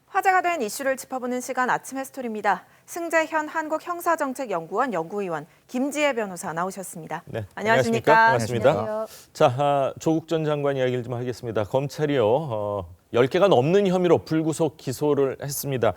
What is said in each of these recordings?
화제가 된 이슈를 짚어보는 시간 아침 해스토리입니다. 승재현 한국형사정책연구원 연구위원 김지혜 변호사 나오셨습니다. 네, 안녕하십니까? 반갑습니다. 안녕하세요. 자, 조국 전 장관 이야기를 좀 하겠습니다. 검찰이요, 10개가 넘는 혐의로 불구속 기소를 했습니다.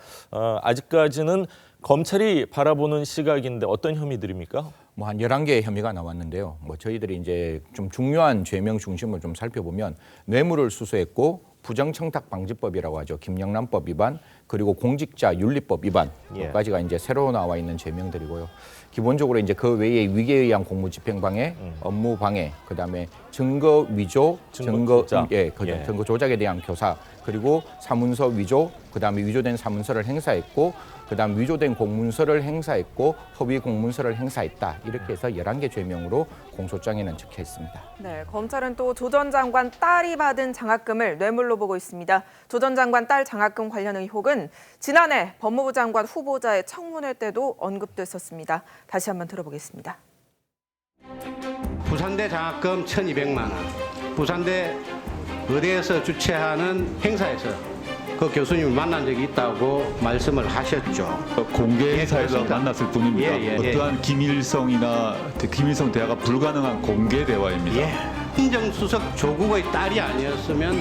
아직까지는 검찰이 바라보는 시각인데 어떤 혐의들입니까? 한 11개의 혐의가 나왔는데요. 저희들이 이제 좀 중요한 죄명 중심을 좀 살펴보면 뇌물을 수수했고 부정청탁방지법이라고 하죠. 김영란법 위반, 그리고 공직자윤리법 위반까지가 이제 새로 나와 있는 죄명들이고요. 기본적으로 이제 그 외에 위계에 의한 공무집행방해, 업무방해, 그다음에 증거 위조, 증거 조작에 대한 교사, 그리고 사문서 위조, 그다음에 위조된 사문서를 행사했고, 그다음 위조된 공문서를 행사했고 허위 공문서를 행사했다. 이렇게 해서 11개 죄명으로 공소장에는 적혀 있습니다. 네, 검찰은 또 조 전 장관 딸이 받은 장학금을 뇌물로 보고 있습니다. 조 전 장관 딸 장학금 관련 의혹은 지난해 법무부 장관 후보자의 청문회 때도 언급됐었습니다. 다시 한번 들어보겠습니다. 부산대 장학금 1,200만 원, 부산대 의대에서 주최하는 행사에서 그 교수님을 만난 적이 있다고 말씀을 하셨죠. 공개 행사에서 그렇습니다. 만났을 뿐입니다. 어떠한 김일성이나 김일성 대화가 불가능한 공개 대화입니다. 민정수석 조국의 딸이 아니었으면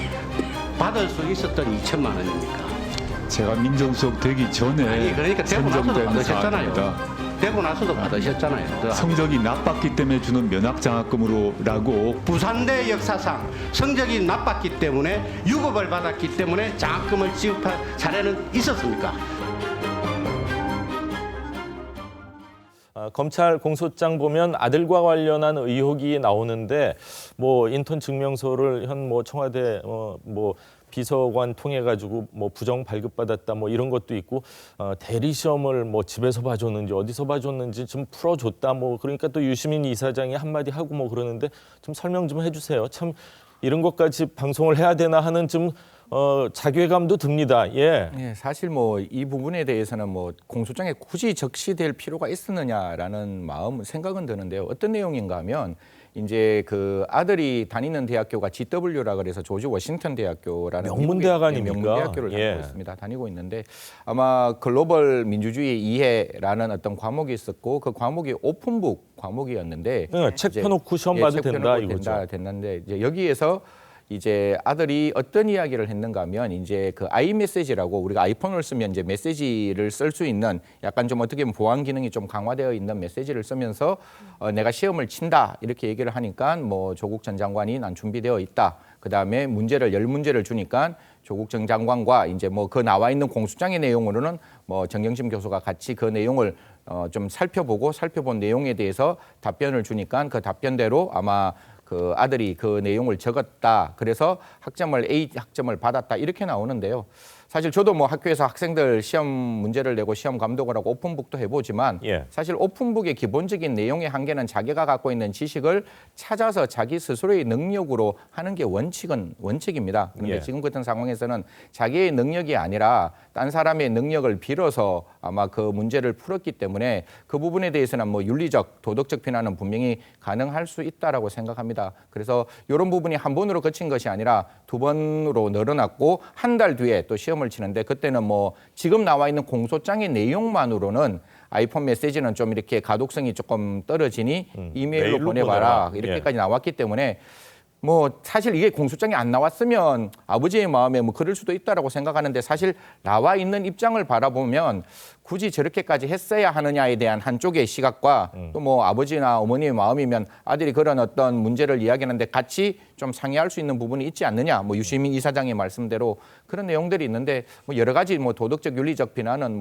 받을 수 있었던 2천만 원입니까? 제가 민정수석 되기 전에 아니 그러니까 되고 나서도 선정된 받으셨잖아요. 사안입니다. 되고 나서도 받으셨잖아요. 성적이 나빴기 때문에 주는 면학장학금으로라고 부산대 역사상 성적이 나빴기 때문에 유급을 받았기 때문에 장학금을 지급한 사례는 있었습니까? 검찰 공소장 보면 아들과 관련한 의혹이 나오는데 인턴 증명서를 현 청와대 비서관 통해 가지고 부정 발급받았다 이런 것도 있고 대리 시험을 집에서 봐줬는지 어디서 봐줬는지 좀 풀어줬다 그러니까 또 유시민 이사장이 한마디 하고 그러는데 좀 설명 좀 해주세요. 참 이런 것까지 방송을 해야 되나 하는 좀 자괴감도 듭니다. 예, 사실 이 부분에 대해서는 공소장에 굳이 적시될 필요가 있었느냐라는 생각은 드는데요. 어떤 내용인가 하면 이제 그 아들이 다니는 대학교가 GW라 그래서 조지 워싱턴 대학교라는 명문대학 아닙니까? 명문대학교를 다니고 있습니다. 다니고 있는데 아마 글로벌 민주주의 이해라는 어떤 과목이 있었고 그 과목이 오픈북 과목이었는데 책 펴놓고 시험 봐도 된다 이거죠. 됐는데 이제 여기에서 이제 아들이 어떤 이야기를 했는가 하면 이제 그 아이메시지라고 우리가 아이폰을 쓰면 이제 메시지를 쓸 수 있는 약간 좀 어떻게 보면 보안 기능이 좀 강화되어 있는 메시지를 쓰면서 내가 시험을 친다 이렇게 얘기를 하니까 조국 전 장관이 난 준비되어 있다. 그다음에 문제를 10문제를 주니까 조국 전 장관과 이제 그 나와 있는 공소장의 내용으로는 정경심 교수가 같이 그 내용을 좀 살펴본 내용에 대해서 답변을 주니까 그 답변대로 아마 그 아들이 그 내용을 적었다. 그래서 학점을 A 학점을 받았다. 이렇게 나오는데요. 사실 저도 학교에서 학생들 시험 문제를 내고 시험 감독을 하고 오픈북도 해보지만 사실 오픈북의 기본적인 내용의 한계는 자기가 갖고 있는 지식을 찾아서 자기 스스로의 능력으로 하는 게 원칙입니다. 그런데 지금 같은 상황에서는 자기의 능력이 아니라 딴 사람의 능력을 빌어서 아마 그 문제를 풀었기 때문에 그 부분에 대해서는 윤리적, 도덕적 비난은 분명히 가능할 수 있다라고 생각합니다. 그래서 이런 부분이 한 번으로 그친 것이 아니라 두 번으로 늘어났고 한 달 뒤에 또 시험을 치는데 그때는 지금 나와 있는 공소장의 내용만으로는 아이폰 메시지는 좀 이렇게 가독성이 조금 떨어지니 이메일로 보내봐라 이렇게까지 나왔기 때문에 사실 이게 공소장이 안 나왔으면 아버지의 마음에 그럴 수도 있다라고 생각하는데 사실 나와 있는 입장을 바라보면 굳이 저렇게까지 했어야 하느냐에 대한 한쪽의 시각과 또 아버지나 어머니의 마음이면 아들이 그런 어떤 문제를 이야기하는데 같이 좀 상의할 수 있는 부분이 있지 않느냐. 유시민 이사장의 말씀대로 그런 내용들이 있는데 여러 가지 도덕적 윤리적 비난은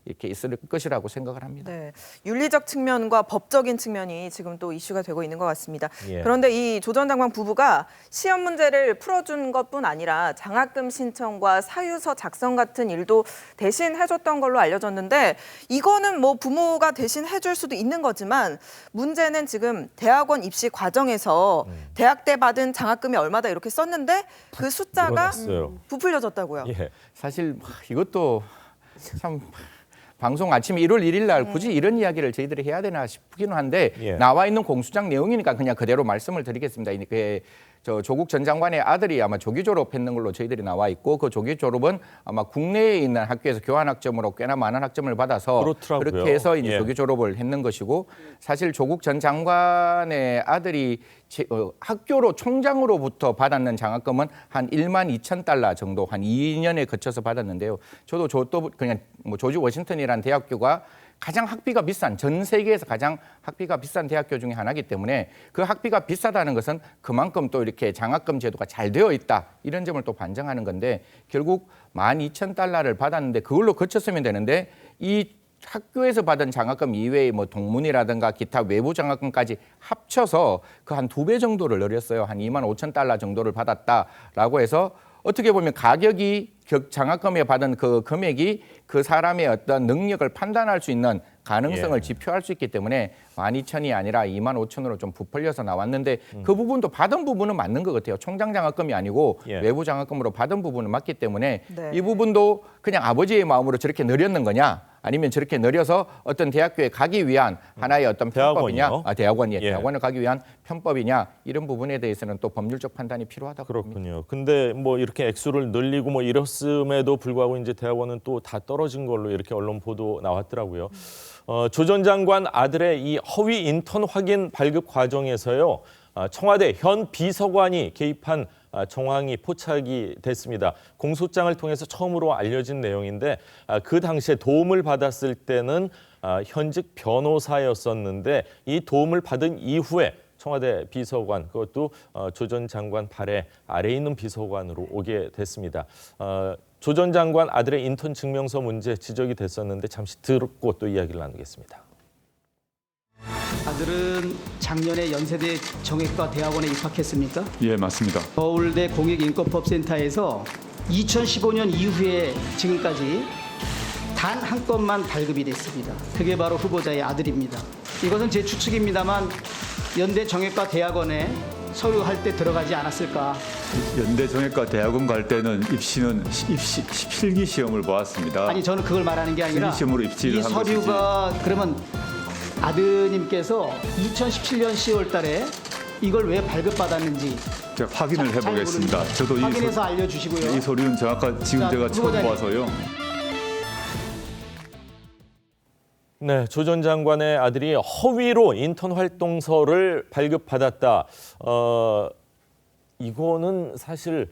이렇게 있을 것이라고 생각을 합니다. 네, 윤리적 측면과 법적인 측면이 지금 또 이슈가 되고 있는 것 같습니다. 그런데 이 조 전 장관 부부가 시험 문제를 풀어준 것뿐 아니라 장학금 신청과 사유서 작성 같은 일도 대신 해줬던 걸로 알려졌는데 이거는 부모가 대신 해줄 수도 있는 거지만 문제는 지금 대학원 입시 과정에서 대학 때 받은 장학금이 얼마다 이렇게 썼는데 그 숫자가 부풀려졌다고요. 사실 이것도 참 방송 아침 1월 1일 날 굳이 이런 이야기를 저희들이 해야 되나 싶기는 한데 예. 나와 있는 공수장 내용이니까 그냥 그대로 말씀을 드리겠습니다. 저 조국 전 장관의 아들이 아마 조기 졸업했는 걸로 저희들이 나와 있고 그 조기 졸업은 아마 국내에 있는 학교에서 교환학점으로 꽤나 많은 학점을 받아서 그렇더라고요. 그렇게 해서 이제 예. 조기 졸업을 했는 것이고 사실 조국 전 장관의 아들이 학교로 총장으로부터 받았는 장학금은 한 1만 2천 달러 정도 한 2년에 거쳐서 받았는데요. 저도 또 그냥 뭐 조지 워싱턴이라는 대학교가 가장 학비가 비싼 전 세계에서 가장 학비가 비싼 대학교 중에 하나이기 때문에 그 학비가 비싸다는 것은 그만큼 또 이렇게 장학금 제도가 잘 되어 있다 이런 점을 또 반증하는 건데 결국 12,000달러를 받았는데 그걸로 그쳤으면 되는데 이 학교에서 받은 장학금 이외에 뭐 동문이라든가 기타 외부 장학금까지 합쳐서 그 한 2배 정도를 늘렸어요. 한 25,000달러 정도를 받았다라고 해서 어떻게 보면 가격이 장학금에 받은 그 금액이 그 사람의 어떤 능력을 판단할 수 있는 가능성을 예. 지표할 수 있기 때문에 12,000이 아니라 25,000으로 좀 부풀려서 나왔는데 그 부분도 받은 부분은 맞는 것 같아요. 총장 장학금이 아니고 예. 외부 장학금으로 받은 부분은 맞기 때문에 네. 이 부분도 그냥 아버지의 마음으로 저렇게 늘렸는 거냐 아니면 저렇게 늘려서 어떤 대학교에 가기 위한 하나의 어떤 편법이냐 대학원이요? 대학원이요. 예. 대학원을 가기 위한 편법이냐 이런 부분에 대해서는 또 법률적 판단이 필요하다고 봅니다. 그렇군요. 근데 뭐 이렇게 액수를 늘리고 뭐 이랬음에도 불구하고 이제 대학원은 또 다 떨어진 걸로 이렇게 언론 보도 나왔더라고요. 조 전 장관 아들의 이 허위 인턴 확인 발급 과정에서요. 청와대 현 비서관이 개입한 정황이 포착이 됐습니다. 공소장을 통해서 처음으로 알려진 내용인데 그 당시에 도움을 받았을 때는 현직 변호사였었는데 이 도움을 받은 이후에 청와대 비서관 그것도 조 전 장관 발에 아래에 있는 비서관으로 오게 됐습니다. 조 전 장관 아들의 인턴 증명서 문제 지적이 됐었는데 잠시 듣고 또 이야기를 나누겠습니다. 아들은 작년에 연세대 정외과 대학원에 입학했습니까? 예, 맞습니다. 서울대 공익인권법센터에서 2015년 이후에 지금까지 단 한 건만 발급이 됐습니다. 그게 바로 후보자의 아들입니다. 이것은 제 추측입니다만 연대 정외과 대학원에 서류할 때 들어가지 않았을까? 연대 정외과 대학원 갈 때는 입시는 필기 시험을 보았습니다. 아니 저는 그걸 말하는 게 아니라 필기시험으로 입시를 이 한 서류가 그러면 아드님께서 2017년 10월 달에 이걸 왜 발급받았는지 제가 확인을 잘 해보겠습니다. 모릅니다. 저도 확인해서 알려주시고요. 이 서류는 정확한 지금 자, 제가 처음 후보자님. 봐서요. 네, 조 전 장관의 아들이 허위로 인턴 활동서를 발급받았다. 이거는 사실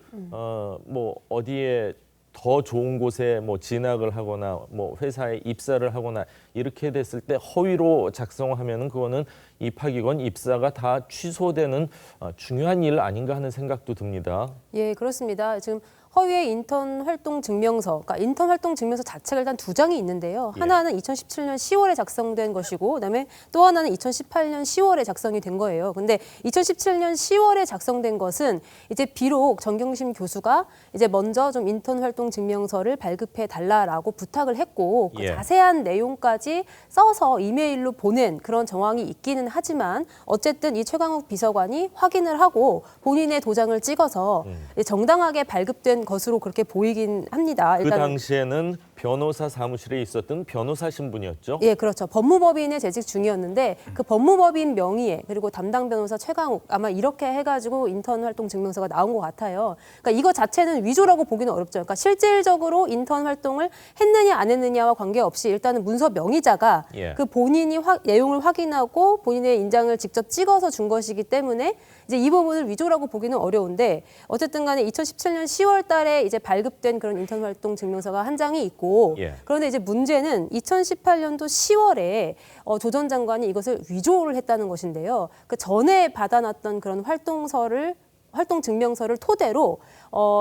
뭐 어디에 더 좋은 곳에 뭐 진학을 하거나 뭐 회사에 입사를 하거나 이렇게 됐을 때 허위로 작성하면은 그거는 입학이건 입사가 다 취소되는 중요한 일 아닌가 하는 생각도 듭니다. 예, 그렇습니다. 지금 허위의 인턴 활동 증명서, 그러니까 인턴 활동 증명서 자체가 일단 2장이 있는데요. 하나는 2017년 10월에 작성된 것이고, 그다음에 또 하나는 2018년 10월에 작성이 된 거예요. 근데 2017년 10월에 작성된 것은 이제 비록 정경심 교수가 이제 먼저 좀 인턴 활동 증명서를 발급해 달라라고 부탁을 했고, 그 예. 자세한 내용까지 써서 이메일로 보낸 그런 정황이 있기는 하지만 어쨌든 이 최강욱 비서관이 확인을 하고 본인의 도장을 찍어서 정당하게 발급된 것으로 그렇게 보이긴 합니다. 그 일단은 당시에는 변호사 사무실에 있었던 변호사 신분이었죠. 예, 그렇죠. 법무법인에 재직 중이었는데 그 법무법인 명의에 그리고 담당 변호사 최강욱 아마 이렇게 해가지고 인턴 활동 증명서가 나온 것 같아요. 그러니까 이거 자체는 위조라고 보기는 어렵죠. 그러니까 실질적으로 인턴 활동을 했느냐 안 했느냐와 관계없이 일단은 문서 명의자가 예. 그 본인이 내용을 확인하고 본인의 인장을 직접 찍어서 준 것이기 때문에 이제 이 부분을 위조라고 보기는 어려운데 어쨌든 간에 2017년 10월 달에 이제 발급된 그런 인턴 활동 증명서가 한 장이 있고 예. 그런데 이제 문제는 2018년도 10월에 조 전 장관이 이것을 위조를 했다는 것인데요. 그 전에 받아놨던 그런 활동 증명서를 토대로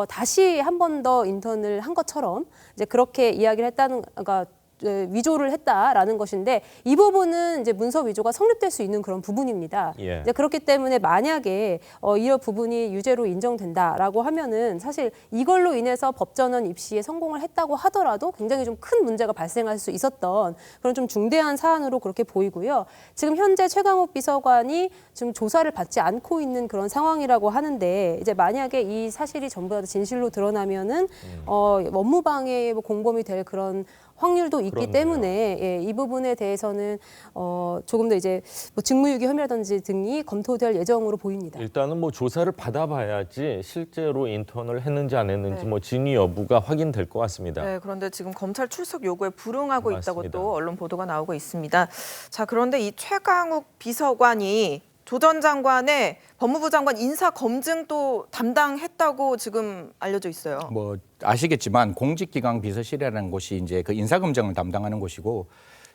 다시 한 번 더 인턴을 한 것처럼 이제 그렇게 이야기를 했다는 그러니까 위조를 했다라는 것인데 이 부분은 이제 문서 위조가 성립될 수 있는 그런 부분입니다. 예. 이제 그렇기 때문에 만약에 이 부분이 유죄로 인정된다라고 하면은 사실 이걸로 인해서 법전원 입시에 성공을 했다고 하더라도 굉장히 좀 큰 문제가 발생할 수 있었던 그런 좀 중대한 사안으로 그렇게 보이고요. 지금 현재 최강욱 비서관이 지금 조사를 받지 않고 있는 그런 상황이라고 하는데 이제 만약에 이 사실이 전부 다 진실로 드러나면은 업무방해에 공범이 될 그런 확률도 있기 그렇네요. 때문에 예, 이 부분에 대해서는 조금 더 이제 뭐 직무유기 혐의라든지 등이 검토될 예정으로 보입니다. 일단은 뭐 조사를 받아봐야지 실제로 인턴을 했는지 안 했는지 네. 뭐 진위 여부가 확인될 것 같습니다. 네, 그런데 지금 검찰 출석 요구에 불응하고 있다고 맞습니다. 또 언론 보도가 나오고 있습니다. 자, 그런데 이 최강욱 비서관이 조 전 장관의 법무부 장관 인사 검증도 담당했다고 지금 알려져 있어요. 뭐 아시겠지만 공직기강 비서실이라는 곳이 이제 그 인사검증을 담당하는 곳이고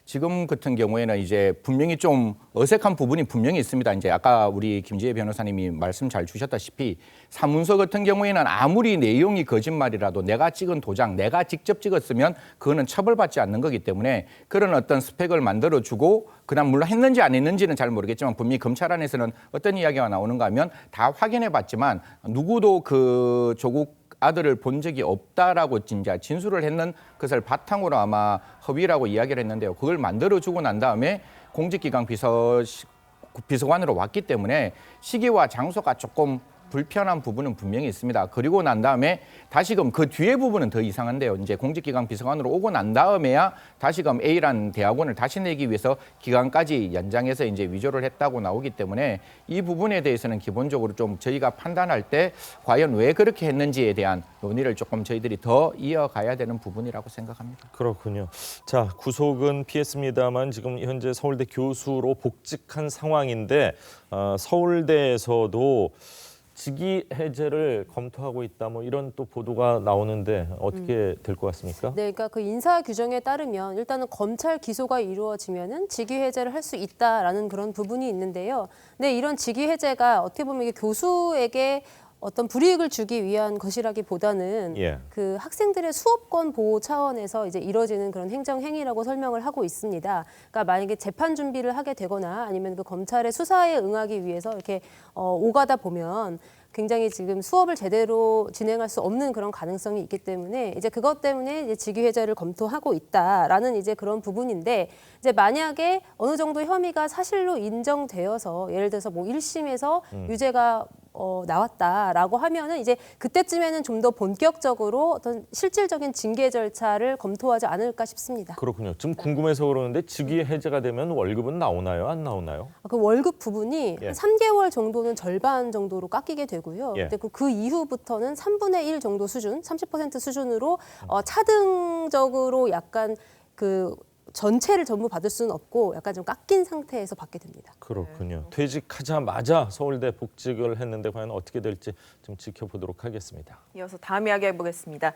지금 같은 경우에는 이제 분명히 좀 어색한 부분이 분명히 있습니다. 이제 아까 우리 김지혜 변호사님이 말씀 잘 주셨다시피 사문서 같은 경우에는 아무리 내용이 거짓말이라도 내가 찍은 도장, 내가 직접 찍었으면 그거는 처벌받지 않는 거기 때문에 그런 어떤 스펙을 만들어주고 그다음 물론 했는지 안 했는지는 잘 모르겠지만 분명히 검찰 안에서는 어떤 이야기가 나오는가 하면 다 확인해봤지만 누구도 그 조국 아들을 본 적이 없다라고 진짜 진술을 했는 것을 바탕으로 아마 허위라고 이야기를 했는데요. 그걸 만들어주고 난 다음에 공직기강 비서관으로 왔기 때문에 시기와 장소가 조금 불편한 부분은 분명히 있습니다. 그리고 난 다음에 다시금 그 뒤에 부분은 더 이상한데요. 이제 공직기강 비서관으로 오고 난 다음에야 다시금 A라는 대학원을 다시 내기 위해서 기간까지 연장해서 이제 위조를 했다고 나오기 때문에 이 부분에 대해서는 기본적으로 좀 저희가 판단할 때 과연 왜 그렇게 했는지에 대한 논의를 조금 저희들이 더 이어가야 되는 부분이라고 생각합니다. 그렇군요. 자, 구속은 피했습니다만 지금 현재 서울대 교수로 복직한 상황인데 서울대에서도 직위 해제를 검토하고 있다 뭐 이런 또 보도가 나오는데 어떻게 될 것 같습니까? 네, 그러니까 그 인사 규정에 따르면 일단은 검찰 기소가 이루어지면은 직위 해제를 할 수 있다라는 그런 부분이 있는데요. 근데 이런 직위 해제가 어떻게 보면 이게 교수에게 어떤 불이익을 주기 위한 것이라기보다는 예. 그 학생들의 수업권 보호 차원에서 이제 이뤄지는 그런 행정 행위라고 설명을 하고 있습니다. 그러니까 만약에 재판 준비를 하게 되거나 아니면 그 검찰의 수사에 응하기 위해서 이렇게 오가다 보면 굉장히 지금 수업을 제대로 진행할 수 없는 그런 가능성이 있기 때문에 이제 그것 때문에 이제 직위 해제를 검토하고 있다라는 이제 그런 부분인데 이제 만약에 어느 정도 혐의가 사실로 인정되어서 예를 들어서 뭐 1심에서 유죄가 나왔다라고 하면은 이제 그때쯤에는 좀 더 본격적으로 어떤 실질적인 징계 절차를 검토하지 않을까 싶습니다. 그렇군요. 좀 궁금해서 그러는데 직위 해제가 되면 월급은 나오나요? 안 나오나요? 그 월급 부분이 예. 한 3개월 정도는 절반 정도로 깎이게 되고요. 예. 근데 그 이후부터는 3분의 1 정도 수준, 30% 수준으로 차등적으로 약간 그 전체를 전부 받을 수는 없고 약간 좀 깎인 상태에서 받게 됩니다. 그렇군요. 퇴직하자마자 서울대 복직을 했는데 과연 어떻게 될지 좀 지켜보도록 하겠습니다. 이어서 다음 이야기 해보겠습니다.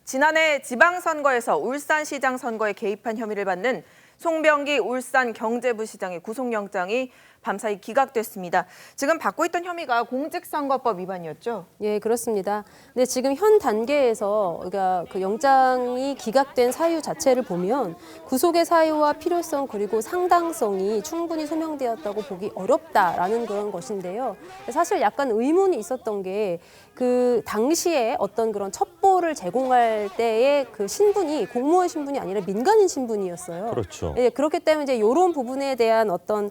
지난해 지방선거에서 울산시장 선거에 개입한 혐의를 받는 송병기 울산경제부시장의 구속영장이 밤사이 기각됐습니다. 지금 받고 있던 혐의가 공직선거법 위반이었죠? 예, 그렇습니다. 근데 지금 현 단계에서 그러니까 그 영장이 기각된 사유 자체를 보면 구속의 사유와 필요성 그리고 상당성이 충분히 소명되었다고 보기 어렵다라는 그런 것인데요. 사실 약간 의문이 있었던 게 그 당시에 어떤 그런 첩보를 제공할 때의 그 신분이 공무원 신분이 아니라 민간인 신분이었어요. 그렇죠. 예, 그렇기 때문에 이제 이런 부분에 대한 어떤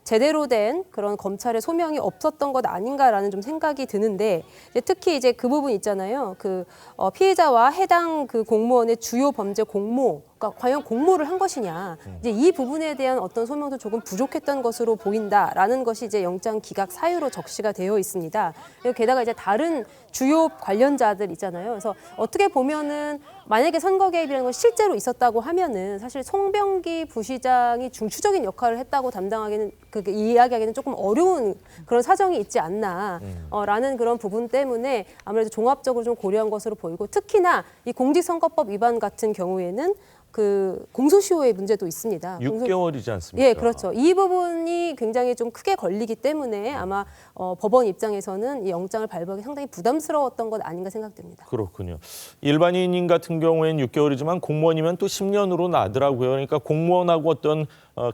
제대로 된 그런 검찰의 소명이 없었던 것 아닌가라는 좀 생각이 드는데 이제 특히 이제 그 부분 있잖아요. 그 피해자와 해당 그 공무원의 주요 범죄 공모, 그러니까 과연 공모를 한 것이냐, 이제 이 부분에 대한 어떤 소명도 조금 부족했던 것으로 보인다라는 것이 이제 영장 기각 사유로 적시가 되어 있습니다. 그리고 게다가 이제 다른 주요 관련자들 있잖아요. 그래서 어떻게 보면은 만약에 선거 개입이라는 것이 실제로 있었다고 하면은 사실 송병기 부시장이 중추적인 역할을 했다고 담당하기는 그게 이야기하기는 조금 어려운 그런 사정이 있지 않나라는 그런 부분 때문에 아무래도 종합적으로 좀 고려한 것으로 보이고 특히나 이 공직선거법 위반 같은 경우에는 그 공소시효의 문제도 있습니다. 6개월이지 않습니까? 예, 그렇죠. 이 부분이 굉장히 좀 크게 걸리기 때문에 아마 법원 입장에서는 이 영장을 발부하기 상당히 부담스러웠던 것 아닌가 생각됩니다. 그렇군요. 일반인인 같은 경우에는 6개월이지만 공무원이면 또 10년으로 나더라고요. 그러니까 공무원하고 어떤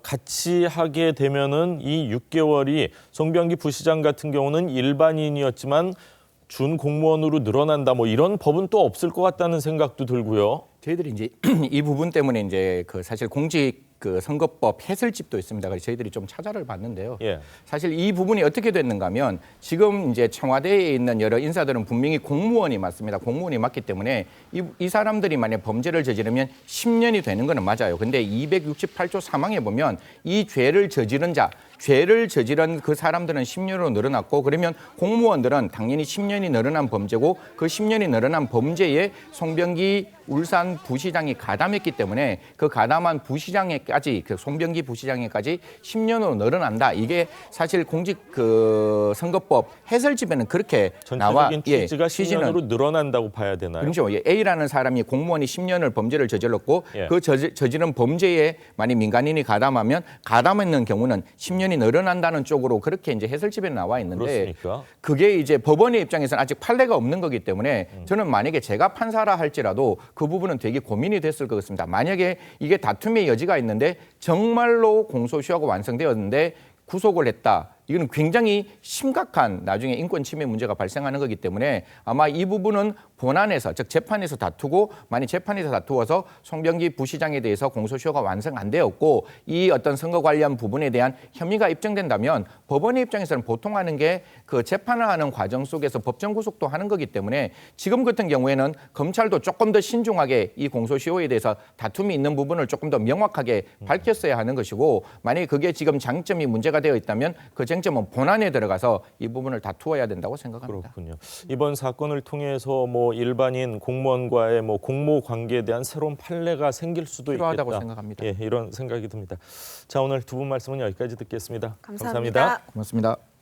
같이 하게 되면은 이 6개월이 송병기 부시장 같은 경우는 일반인이었지만 준 공무원으로 늘어난다. 뭐 이런 법은 또 없을 것 같다는 생각도 들고요. 저희들이 이제 이 부분 때문에 이제 그 사실 공직 그 선거법 해설집도 있습니다. 그래서 저희들이 좀 찾아를 봤는데요. 예. 사실 이 부분이 어떻게 됐는가 하면 지금 이제 청와대에 있는 여러 인사들은 분명히 공무원이 맞습니다. 공무원이 맞기 때문에 이 사람들이 만약 범죄를 저지르면 10년이 되는 거는 맞아요. 근데 268조 3항에 보면 이 죄를 저지른 자, 죄를 저지른 그 사람들은 10년으로 늘어났고 그러면 공무원들은 당연히 10년이 늘어난 범죄고 그 10년이 늘어난 범죄에 송병기 울산 부시장이 가담했기 때문에 그 가담한 부시장에까지 그 송병기 부시장에까지 10년으로 늘어난다. 이게 사실 공직 그 선거법 해설집에는 그렇게 나와. 전체적인 취지가 10년으로 늘어난다고 봐야 되나요? 그렇죠. A라는 사람이 공무원이 10년을 범죄를 저질렀고 예. 그 저지른 범죄에 만약 민간인이 가담하면 가담했는 경우는 10년이 늘어난다는 쪽으로 그렇게 이제 해설집에 나와 있는데 그렇습니까? 그게 이제 법원의 입장에서는 아직 판례가 없는 거기 때문에 저는 만약에 제가 판사라 할지라도 그 부분은 되게 고민이 됐을 것 같습니다. 만약에 이게 다툼의 여지가 있는데 정말로 공소시효가 완성되었는데 구속을 했다. 이거는 굉장히 심각한 나중에 인권 침해 문제가 발생하는 거기 때문에 아마 이 부분은 본안에서 즉 재판에서 다투고 만약 재판에서 다투어서 송병기 부시장에 대해서 공소시효가 완성 안 되었고 이 어떤 선거 관련 부분에 대한 혐의가 입증된다면 법원의 입장에서는 보통 하는 게 그 재판을 하는 과정 속에서 법정 구속도 하는 거기 때문에 지금 같은 경우에는 검찰도 조금 더 신중하게 이 공소시효에 대해서 다툼이 있는 부분을 조금 더 명확하게 밝혔어야 하는 것이고 만약에 그게 지금 장점이 문제가 되어 있다면 그 쟁점은 본안에 들어가서 이 부분을 다투어야 된다고 생각합니다. 그렇군요. 이번 사건을 통해서 뭐 일반인 공무원과의 뭐 공모 관계에 대한 새로운 판례가 생길 수도 필요하다고 있겠다. 생각합니다. 예, 이런 생각이 듭니다. 자, 오늘 두 분 말씀은 여기까지 듣겠습니다. 감사합니다. 고맙습니다.